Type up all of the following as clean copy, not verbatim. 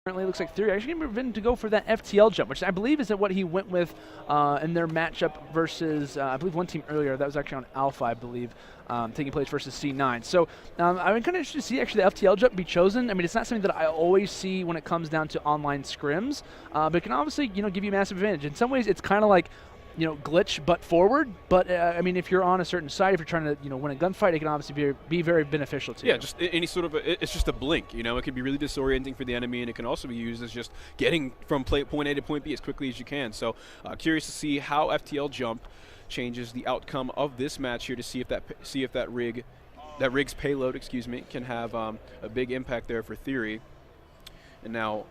Currently, it looks like Theory actually moved in to go for that FTL jump, which I believe is what he went with in their matchup versus, I believe, one team earlier. That was actually on Alpha, I believe, taking place versus C9. So I'm kind of interested to see actually the FTL jump be chosen. I mean, it's not something that I always see when it comes down to online scrims, but it can obviously, give you a massive advantage. In some ways, it's kind of like, glitch but forward. But I mean, if you're on a certain side, if you're trying to, win a gunfight, it can obviously be very beneficial to you. Yeah, just any sort of it's just a blink. It can be really disorienting for the enemy, and it can also be used as just getting from point A to point B as quickly as you can. So curious to see how FTL jump changes the outcome of this match here, to see if that rig's payload, excuse me, can have a big impact there for Theory. And now,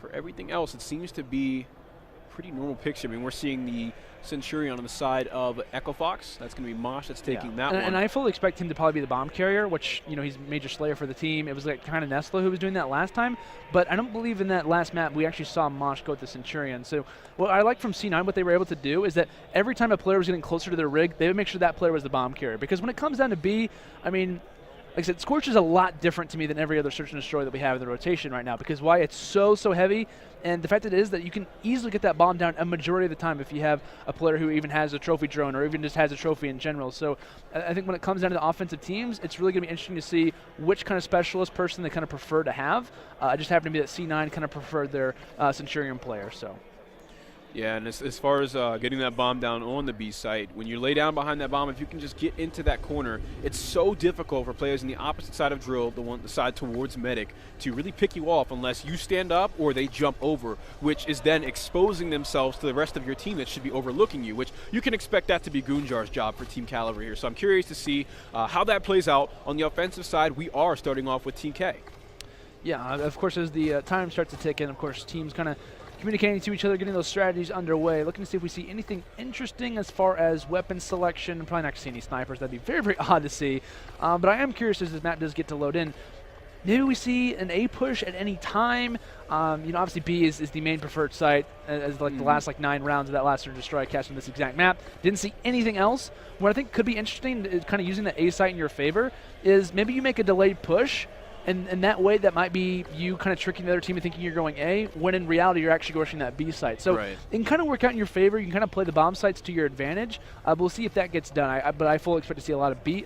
for everything else, it seems to be pretty normal picture. I mean, we're seeing the Centurion on the side of Echo Fox. That's going to be Mosh that's taking that one. And I fully expect him to probably be the bomb carrier, which, he's major slayer for the team. It was like kind of Nestle who was doing that last time, but I don't believe in that last map we actually saw Mosh go with the Centurion. So what I like from C9, what they were able to do is that every time a player was getting closer to their rig, they would make sure that player was the bomb carrier. Because when it comes down to B, I mean, like I said, Scorch is a lot different to me than every other Search and Destroy that we have in the rotation right now, because why? It's so heavy, and the fact that it is that you can easily get that bomb down a majority of the time if you have a player who even has a trophy drone or even just has a trophy in general. So I think when it comes down to the offensive teams, it's really going to be interesting to see which kind of specialist person they kind of prefer to have. It just happened to be that C9 kind of preferred their Centurion player. So. Yeah, and as far as getting that bomb down on the B site, when you lay down behind that bomb, if you can just get into that corner, it's so difficult for players on the opposite side of Drill, the side towards Medic, to really pick you off unless you stand up or they jump over, which is then exposing themselves to the rest of your team that should be overlooking you, which you can expect that to be Goonjar's job for Team Kaliber here. So I'm curious to see how that plays out. On the offensive side, we are starting off with Team K. Yeah, of course, as the time starts to tick in, of course, teams kind of communicating to each other, getting those strategies underway, looking to see if we see anything interesting as far as weapon selection. I'm probably not going to see any snipers. That'd be very odd to see. But I am curious as this map does get to load in. Maybe we see an A push at any time. Obviously B is the main preferred site, as like the last 9 rounds of that last Search and Destroy cast on this exact map. Didn't see anything else. What I think could be interesting, is kind of using the A site in your favor, is maybe you make a delayed push. And that way, that might be you kind of tricking the other team and thinking you're going A, when in reality, you're actually rushing that B site. So it can kind of work out in your favor. You can kind of play the bomb sites to your advantage. We'll see if that gets done. But I fully expect to see a lot of B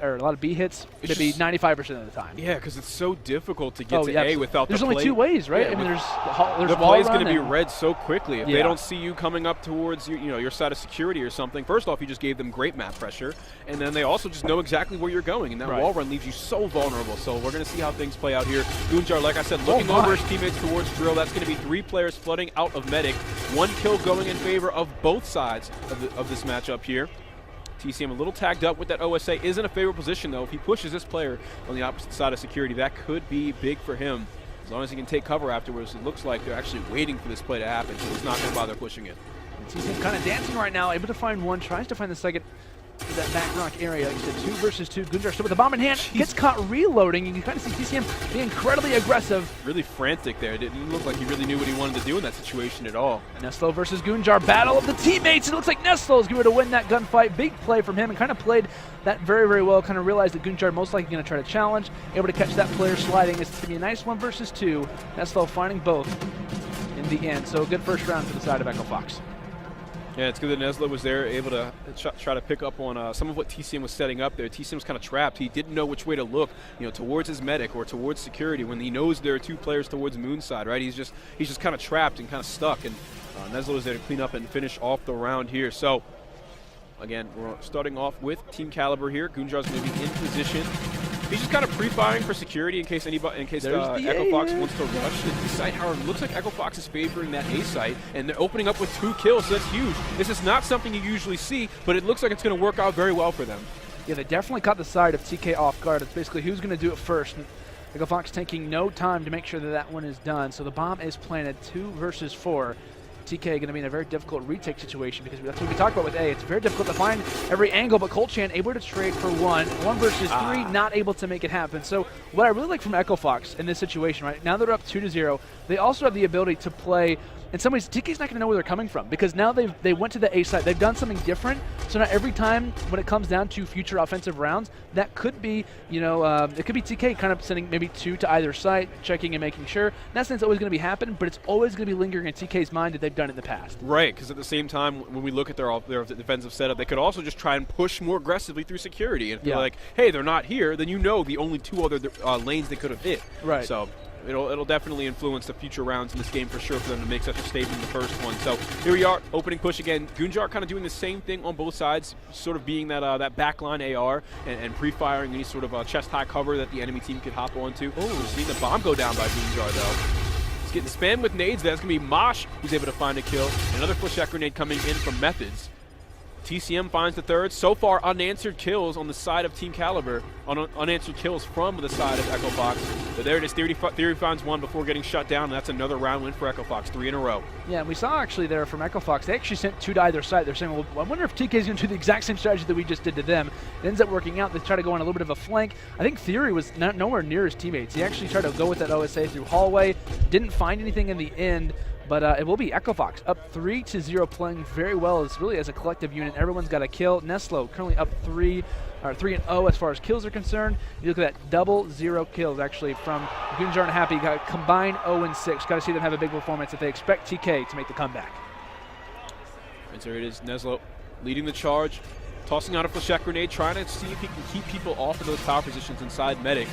hits, maybe 95% of the time. Yeah, because it's so difficult to get to A without there's the only 2 ways, right? Yeah, I mean, there's the wall play is run going to be read so quickly. If they don't see you coming up towards your side of security or something, first off, you just gave them great map pressure, and then they also just know exactly where you're going, and that wall run leaves you so vulnerable. So we're going to see how things play out here. Goonjar, like I said, looking over his teammates towards Drill. That's going to be 3 players flooding out of Medic. 1 kill going in favor of both sides of this matchup here. TCM a little tagged up with that OSA. Is in a favorable position, though. If he pushes this player on the opposite side of security, that could be big for him. As long as he can take cover afterwards, it looks like they're actually waiting for this play to happen, so he's not going to bother pushing it. TCM kind of dancing right now, able to find one, tries to find the second. That back rock area, like you said, 2 versus 2. Goonjar still with the bomb in hand, gets caught reloading. You can kind of see TCM being incredibly aggressive. Really frantic there. It didn't look like he really knew what he wanted to do in that situation at all. Neslo versus Goonjar, battle of the teammates. It looks like Neslo is going to win that gunfight. Big play from him, and kind of played that very well. Kind of realized that Goonjar most likely going to try to challenge. Able to catch that player sliding. It's going to be a nice 1 versus 2. Neslo finding both in the end. So a good first round for the side of Echo Fox. Yeah, it's good that Nesla was there, able to try to pick up on some of what TCM was setting up there. TCM was kind of trapped. He didn't know which way to look, towards his medic or towards security when he knows there are 2 players towards Moonside, right? He's just kind of trapped and kind of stuck, and Nesla was there to clean up and finish off the round here. So, again, we're starting off with Team Kaliber here. Goonjar's going to be in position. He's just kind of pre-firing for security in case Echo Fox wants to rush the site. However, it looks like Echo Fox is favoring that A site, and they're opening up with 2 kills, so that's huge. This is not something you usually see, but it looks like it's going to work out very well for them. Yeah, they definitely caught the side of TK off guard. It's basically who's going to do it first. Echo Fox taking no time to make sure that one is done. So the bomb is planted, 2 versus 4. TK going to be in a very difficult retake situation because that's what we talked about with A. It's very difficult to find every angle, but Colchan able to trade for one versus three, not able to make it happen. So what I really like from Echo Fox in this situation, right now they're up 2-0. They also have the ability to play. In some ways, TK's not going to know where they're coming from because now they went to the A side. They've done something different. So now every time when it comes down to future offensive rounds, that could be, it could be TK kind of sending maybe two to either side, checking and making sure. Not saying it's always going to be happening, but it's always going to be lingering in TK's mind that they've done it in the past. Right, because at the same time, when we look at their defensive setup, they could also just try and push more aggressively through security. And if they're like, hey, they're not here, then the only two other lanes they could have hit. Right. So it'll definitely influence the future rounds in this game for sure for them to make such a statement in the first one. So here we are, opening push again. Goonjar kind of doing the same thing on both sides, sort of being that backline AR and pre-firing any sort of chest-high cover that the enemy team could hop onto. Oh, we're seeing the bomb go down by Goonjar, though. He's getting spammed with nades. That's going to be Mosh who's able to find a kill. Another flechette grenade coming in from Methods. TCM finds the third. So far, unanswered kills on the side of Team Kaliber, unanswered kills from the side of Echo Fox. But there it is. Theory finds one before getting shut down, and that's another round win for Echo Fox, 3 in a row. Yeah, and we saw actually there from Echo Fox, they actually sent two to either side. They're saying, well, I wonder if TK is going to do the exact same strategy that we just did to them. It ends up working out. They try to go on a little bit of a flank. I think Theory was nowhere near his teammates. He actually tried to go with that OSA through hallway, didn't find anything in the end. But it will be Echo Fox up 3-0, playing very well as a collective unit. Everyone's got a kill. Neslo currently up 3-0 as far as kills are concerned. You look at that, double 0 kills actually from Goonjar and Happy. Got a combined 0-6. Got to see them have a big performance if they expect TK to make the comeback. And there it is, Neslo leading the charge, tossing out a flechette grenade, trying to see if he can keep people off of those power positions inside Medic.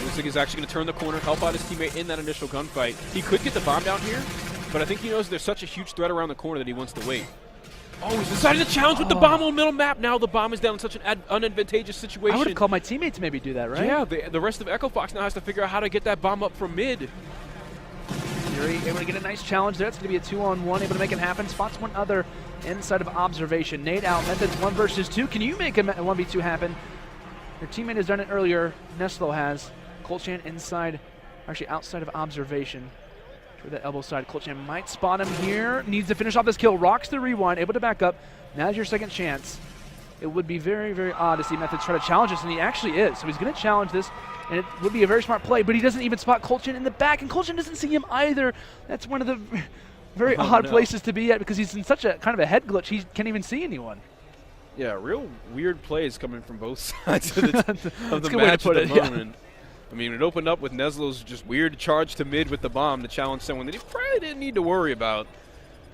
Looks like he's actually going to turn the corner, help out his teammate in that initial gunfight. He could get the bomb down here, but I think he knows there's such a huge threat around the corner that he wants to wait. Oh, he's decided to challenge with the bomb on middle map. Now the bomb is down in such an unadvantageous situation. I would have called my teammates to maybe do that, right? Yeah, the rest of Echo Fox now has to figure out how to get that bomb up from mid. Fury able to get a nice challenge there. It's going to be a 2-on-1, able to make it happen. Spots one other inside of observation. Nade out, Methods 1 versus 2. Can you make a 1v2 happen? Your teammate has done it earlier. Neslo has. Colchan inside, actually outside of observation. Toward that elbow side. Colchan might spot him here. Needs to finish off this kill. Rocks the rewind, able to back up. Now's your second chance. It would be very, very odd to see Methods try to challenge this, and he actually is. So he's going to challenge this, and it would be a very smart play, but he doesn't even spot Colchan in the back, and Colchan doesn't see him either. That's one of the very odd places to be at because he's in such a kind of a head glitch, he can't even see anyone. Yeah, real weird plays coming from both sides of the match at the moment. Yeah. I mean, it opened up with Neslo's just weird charge to mid with the bomb to challenge someone that he probably didn't need to worry about.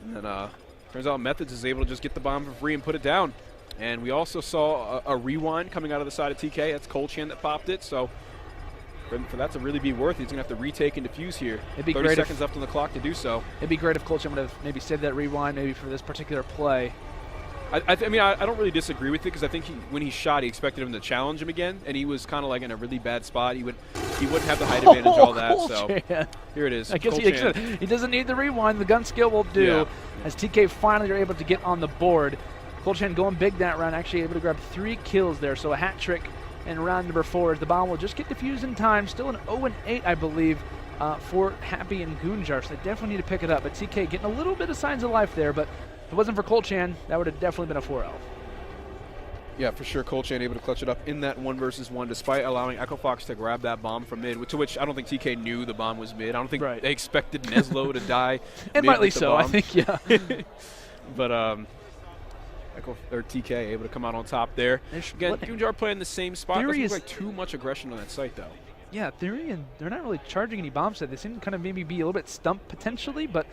And then turns out Methods is able to just get the bomb for free and put it down. And we also saw a rewind coming out of the side of TK. That's Colchan that popped it. So for that to really be worth it, he's going to have to retake and defuse here. It'd be 30 seconds left on the clock to do so. It'd be great if Colchan would have maybe saved that rewind maybe for this particular play. I mean, I don't really disagree with it because I think when he shot, he expected him to challenge him again, and he was kind of like in a really bad spot. He wouldn't have the height advantage, all that. So here it is. I guess he doesn't need the rewind. The gun skill will do. As TK finally are able to get on the board. Colchan going big that round, actually able to grab 3 kills there. So a hat trick in round number 4 as the bomb will just get defused in time. Still an 0-8, I believe, for Happy and Goonjar. So they definitely need to pick it up. But TK getting a little bit of signs of life there, but if it wasn't for Colchan, that would have definitely been a 4-0. Yeah, for sure. Colchan able to clutch it up in that 1 versus 1, despite allowing Echo Fox to grab that bomb from mid, to which I don't think TK knew the bomb was mid. I don't think they expected Neslo to die. And rightly so, I think, yeah. But TK able to come out on top there. Again, Goonjar playing the same spot. Doesn't look like too much aggression on that site, though. Yeah, Theory, and they're not really charging any bombs. They seem to kind of maybe be a little bit stumped potentially, but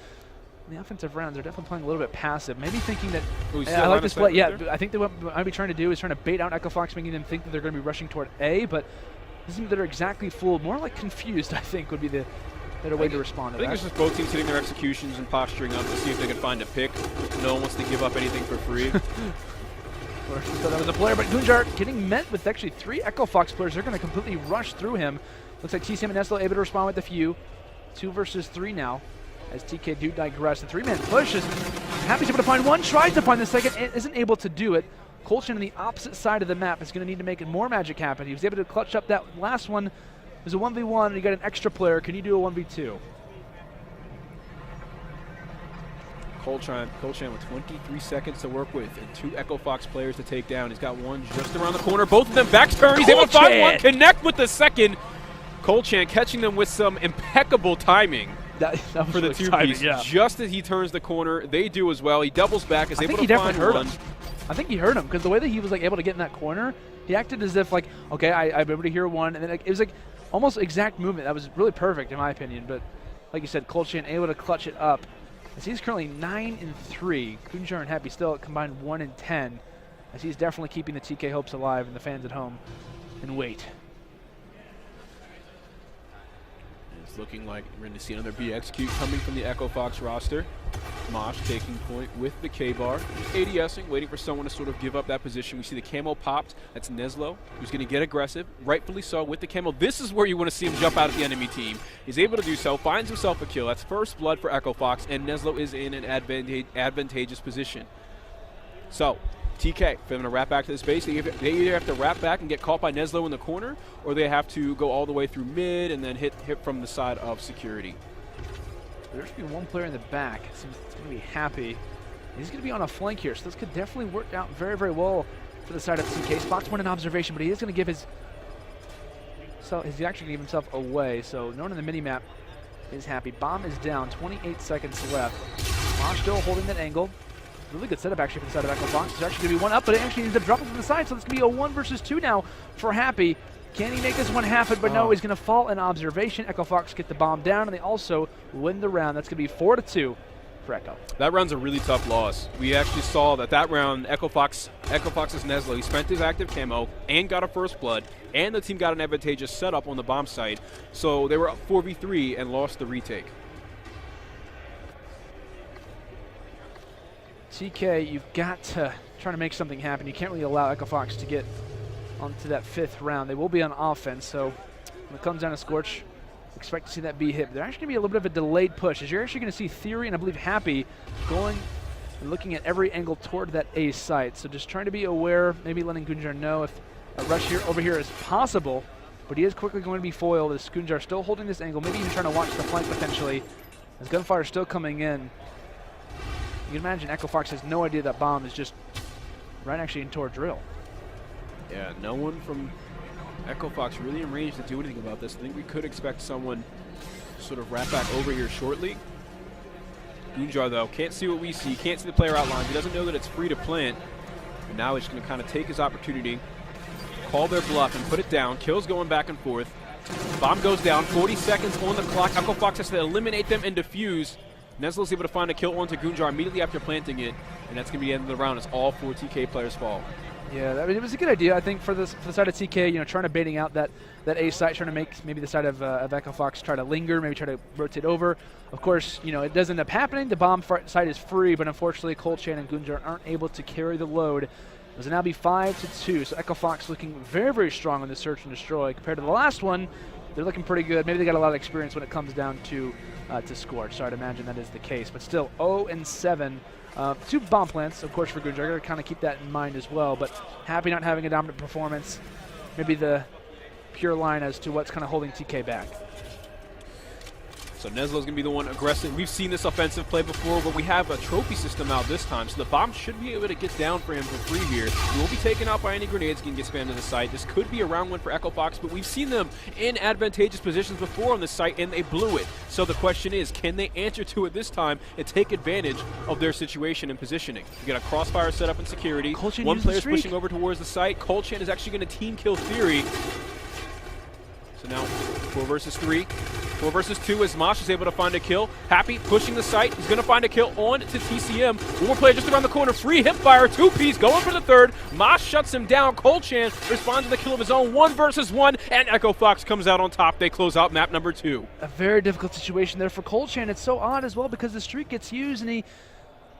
in the offensive rounds, they're definitely playing a little bit passive. Maybe thinking that I like this play. Yeah, I think what I'd be trying to do is trying to bait out Echo Fox, making them think that they're going to be rushing toward A, but it doesn't mean that they're exactly fooled. More like confused, I think, would be the better way to respond to that. I think it's just both teams hitting their executions and posturing up to see if they can find a pick. No one wants to give up anything for free. So that was a player, but Goonjar getting met with actually 3 Echo Fox players. They're going to completely rush through him. Looks like TCM and Neslo able to respond with a few. 2 versus 3 now. As TK do digress, the 3-man push is Happy's able to find one, tries to find the second, isn't able to do it. Colchan on the opposite side of the map is going to need to make more magic happen. He was able to clutch up that last one. It was a 1v1, and you got an extra player. Can you do a 1v2? Colchan with 23 seconds to work with and 2 Echo Fox players to take down. He's got one just around the corner. Both of them back turn. He's able to find one, connect with the second. Colchan catching them with some impeccable timing. That was for the really two-piece. Yeah. Just as he turns the corner, they do as well. He doubles back, is able to find one. I think he heard him because the way that he was like able to get in that corner, he acted as if like, okay, I'm able to hear one, and then it was like almost exact movement. That was really perfect in my opinion. But like you said, Colchan able to clutch it up. As he's currently 9-3. Gunjar and Happy still at combined 1-10. As he's definitely keeping the TK hopes alive and the fans at home and wait. It's looking like we're going to see another B execute coming from the Echo Fox roster. Mosh taking point with the K-bar. ADSing, waiting for someone to sort of give up that position. We see the camo popped. That's Neslo, who's going to get aggressive, rightfully so, with the camo. This is where you want to see him jump out at the enemy team. He's able to do so, finds himself a kill. That's first blood for Echo Fox, and Neslo is in an advantageous position. So, TK, for them to wrap back to the space, they either have to wrap back and get caught by Neslo in the corner, or they have to go all the way through mid and then hit from the side of security. There's going to be one player in the back. It seems it's going to be Happy. He's going to be on a flank here, so this could definitely work out very, very well for the side of TK. Spock's one in observation, but he is going to give his... So he's actually going to give himself away, so known in the minimap is Happy. Bomb is down, 28 seconds left. Mosh still holding that angle. Really good setup actually for the side of Echo Fox. There's actually going to be one up, but it actually ends up dropping from the side, so it's going to be a 1 versus 2 now for Happy. Can he make this one happen? But no, he's going to fall in observation. Echo Fox get the bomb down, and they also win the round. That's going to be 4-2 for Echo. That round's a really tough loss. We actually saw that round, Echo Fox's Neslo, he spent his active camo and got a first blood, and the team got an advantageous setup on the bomb site. So they were up 4v3 and lost the retake. TK, you've got to try to make something happen. You can't really allow Echo Fox to get onto that 5th round. They will be on offense, so when it comes down to Scorch, expect to see that B hit. But they're actually going to be a little bit of a delayed push, as you're actually going to see Theory and I believe Happy going and looking at every angle toward that A site. So just trying to be aware, maybe letting Gunjar know if a rush over here is possible, but he is quickly going to be foiled as Gunjar still holding this angle, maybe even trying to watch the flank potentially, as gunfire is still coming in. You can imagine Echo Fox has no idea that bomb is just right actually into our drill. Yeah, no one from Echo Fox really in range to do anything about this. I think we could expect someone to sort of wrap back over here shortly. Gunjar, though, can't see what we see. Can't see the player outlines. He doesn't know that it's free to plant. And now he's going to kind of take his opportunity, call their bluff, and put it down. Kills going back and forth. Bomb goes down. 40 seconds on the clock. Echo Fox has to eliminate them and defuse. Neslo's able to find a kill onto Gunjar immediately after planting it, and that's going to be the end of the round as all 4 TK players fall. Yeah, it was a good idea, I think, for the side of TK, you know, trying to baiting out that A site, trying to make maybe the side of Echo Fox try to linger, maybe try to rotate over. Of course, you know, it doesn't end up happening. The bomb site is free, but unfortunately, Colchan and Gunjar aren't able to carry the load. It will now be 5-2, so Echo Fox looking very, very strong on the search and destroy. Compared to the last one, they're looking pretty good. Maybe they got a lot of experience when it comes down to Scorch. So I'd imagine that is the case. But still, 0-7. 2 bomb plants, of course, for Gunjar. I got to kind of keep that in mind as well. But Happy not having a dominant performance. Maybe the pure line as to what's kind of holding TK back. So Neslo's going to be the one aggressive. We've seen this offensive play before, but we have a trophy system out this time, so the bomb should be able to get down for him for free here. He won't be taken out by any grenades. He can get spammed to the site. This could be a round win for Echo Fox, but we've seen them in advantageous positions before on the site, and they blew it. So the question is, can they answer to it this time and take advantage of their situation and positioning? You got a crossfire set up in security. Colchan one player's streak. pushing over towards the site. Colchan is actually going to team kill Theory. So now 4 versus 3. 4 versus 2 as Mosh is able to find a kill. Happy pushing the site. He's going to find a kill on to TCM. One more player just around the corner. Free hip fire. 2-piece going for the 3rd. Mosh shuts him down. Colchan responds to the kill of his own. 1 versus 1. And Echo Fox comes out on top. They close out map number 2. A very difficult situation there for Colchan. It's so odd as well because the streak gets used and he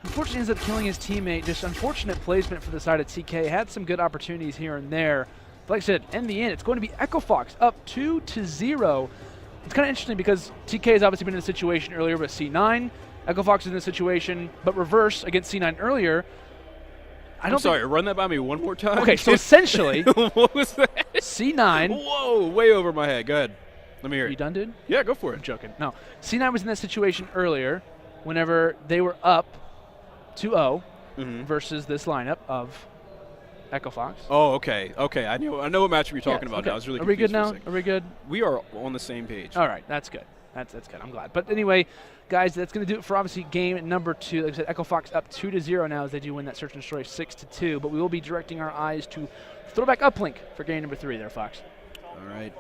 unfortunately ends up killing his teammate. Just unfortunate placement for the side of TK. Had some good opportunities here and there. But like I said, in the end, it's going to be Echo Fox up 2-0. It's kind of interesting because TK has obviously been in a situation earlier with C9. Echo Fox is in a situation, but reverse against C9 earlier. I'm sorry, run that by me one more time. Okay, so essentially, what was that? C9. Whoa, way over my head. Go ahead. Let me hear it. You done, dude? Yeah, go for it. I'm joking. No. C9 was in that situation earlier whenever they were up 2-0 Mm-hmm. versus this lineup of Echo Fox. Oh, okay. Okay. I know what matchup you're talking about okay. now. I was really Are we confused good for a now? second. Are we good? We are on the same page. All right, that's good. That's good. I'm glad. But anyway, guys, that's going to do it for obviously game number 2. Like I said, Echo Fox up 2-0 now as they do win that search and destroy 6-2. But we will be directing our eyes to throwback uplink for game number 3 there, Fox. All right.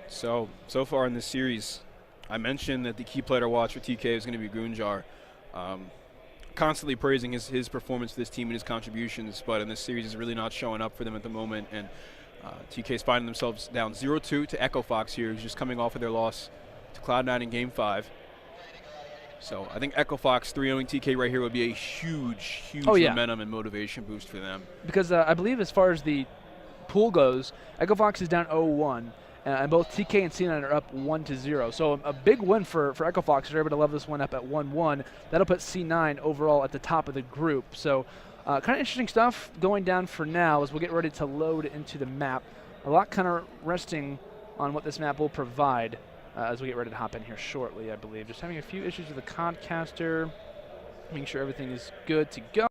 So far in this series, I mentioned that the key player to watch for TK is going to be Goonjar. Constantly praising his performance for this team and his contributions, but in this series is really not showing up for them at the moment. And TK's finding themselves down 0-2 to Echo Fox here, who's just coming off of their loss to Cloud9 in Game 5. So I think Echo Fox 3-0ing TK right here would be a huge momentum and motivation boost for them. Because I believe as far as the pool goes, Echo Fox is down 0-1. And both TK and C9 are up 1-0. So a big win for Echo Fox. They're able to level this one up at 1-1. That'll put C9 overall at the top of the group. So kind of interesting stuff going down for now as we'll get ready to load into the map. A lot kind of resting on what this map will provide as we get ready to hop in here shortly, I believe. Just having a few issues with the Codcaster, making sure everything is good to go.